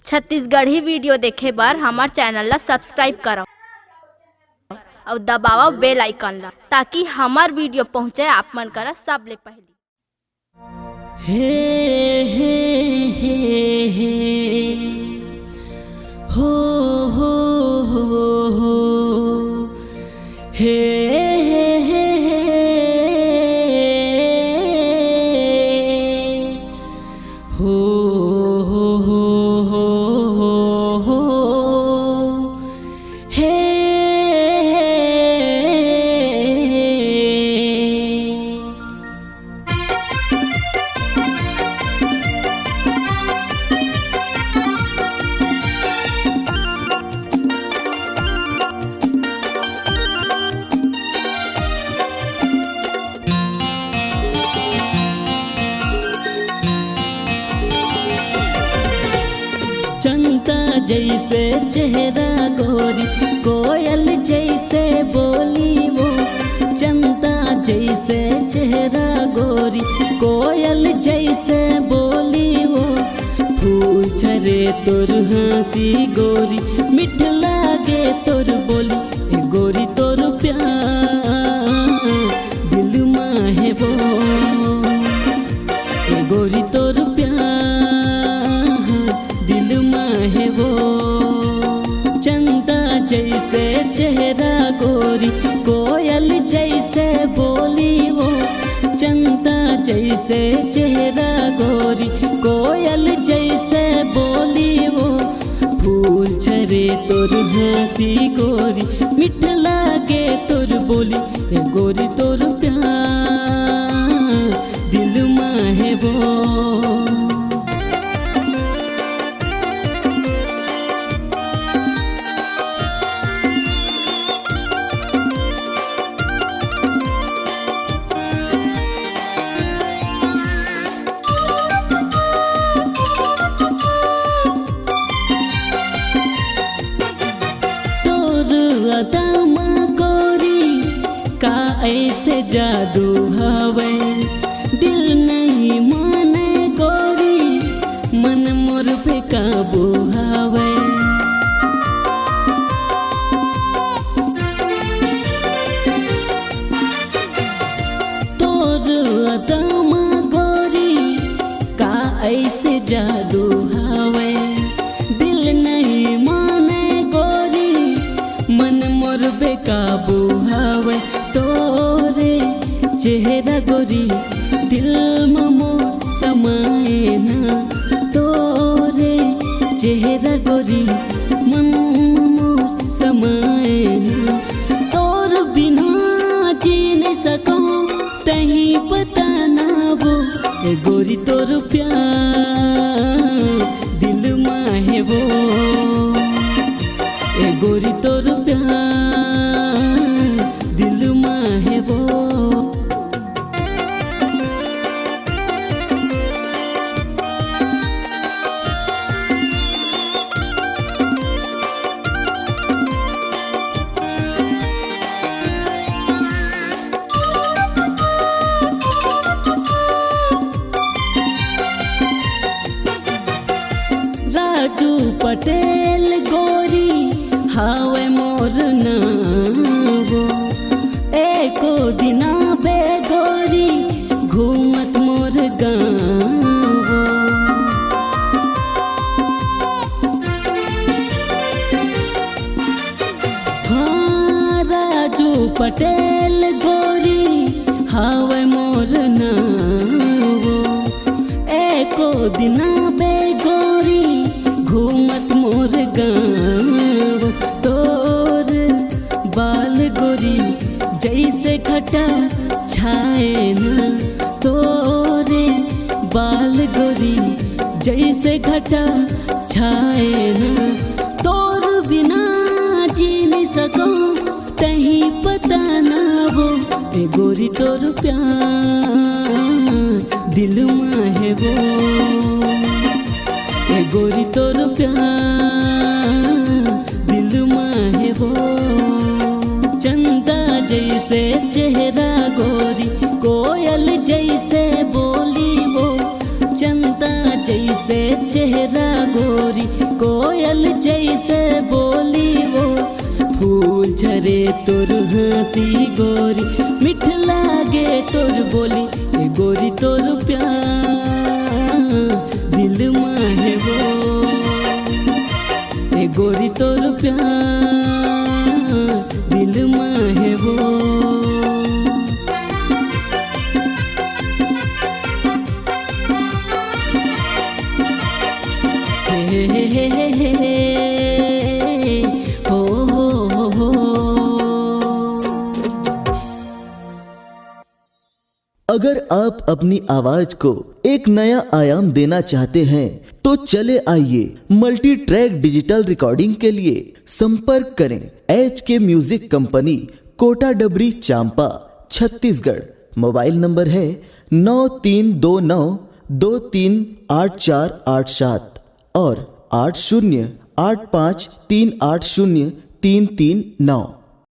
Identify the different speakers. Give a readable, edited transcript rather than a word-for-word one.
Speaker 1: Chhattisgarhi video देखे बर हमर चैनल ला सब्सक्राइब करो और दबाओ बेल आइकन ला ताकि हमार वीडियो पहुंचे आप मन करा सबले पहले।
Speaker 2: हे हे हे हे हो हो हो हे हे हे हो हो हो हे चंदा जैसे चेहरा गोरी, कोयल जैसे बोली वो। चंदा जैसे चेहरा गोरी, कोयल जैसे बोली वो। फूल झरे तोर हंसी गोरी, मिठ लागे तोर बोली। ए गोरी तोर प्यार दिल माहे वो। ए गोरी तोर प्यार दिल माहे वो। चंदा जैसे चेहरा गोरी, कोयल जैसे बोली वो। चंदा जैसे चेहरा गोरी, कोयल जैसे बोली वो। फूल झरे तोर हंसी गोरी, मिठ लागे तोर बोली। ए गोरी तोर प्यार दिल माहे वो। अदामा गोरी का ऐसे जादू हवे, दिल नहीं माने गोरी, मन मोर पे काबू हवे। तोर अदामा गोरी का ऐसे जादू हवे, दिल नहीं माने गोरी, मन मोर बेकाबू हवे। तोरे चेहरा गोरी दिल ममो समाए ना। तोरे चेहरा गोरी मन ममो समाए ना। तोर बिना जी नहीं सको तही पता ना वो। ए गोरी तोर प्यार दिल माहे वो। ए गोरी तोर प्यार दिल माहे वो। राजू पटेल गोरी हावे मोर नावो। एको दिना बे गोरी घूमत मोर गाँवो। हाँ राजू पटेल गोरी हावे मोर नावो। एको दिना बे गोरी घूमत मोर गाँव। तोर बाल गोरी जैसे खटा छाए ना। तोरे बाल गोरी जैसे खटा छाए ना। तोर बिना जी नहीं सको तही पता ना वो। ए गोरी तोर प्यार दिल माहे वो। ए गोरी तोर प्यार दिल माहे वो। चंदा जैसे चेहरा गोरी, कोयल जैसे बोली वो। चंदा जैसे जैसे चेहरा गोरी, कोयल जैसे बोली वो, फूल झरे तोर हंसी गोरी, मीठ लागे तोर बोली, ए गोरी तोर प्यार दिल माहे वो, ए गोरी तोर प्यार दिल माहे वो।
Speaker 3: अगर आप अपनी आवाज को एक नया आयाम देना चाहते हैं तो चले आइए मल्टी ट्रैक डिजिटल रिकॉर्डिंग के लिए संपर्क करें HK म्यूजिक कंपनी, कोटा डबरी, चांपा, छत्तीसगढ़। मोबाइल नंबर है 9329238487 और 8085380339।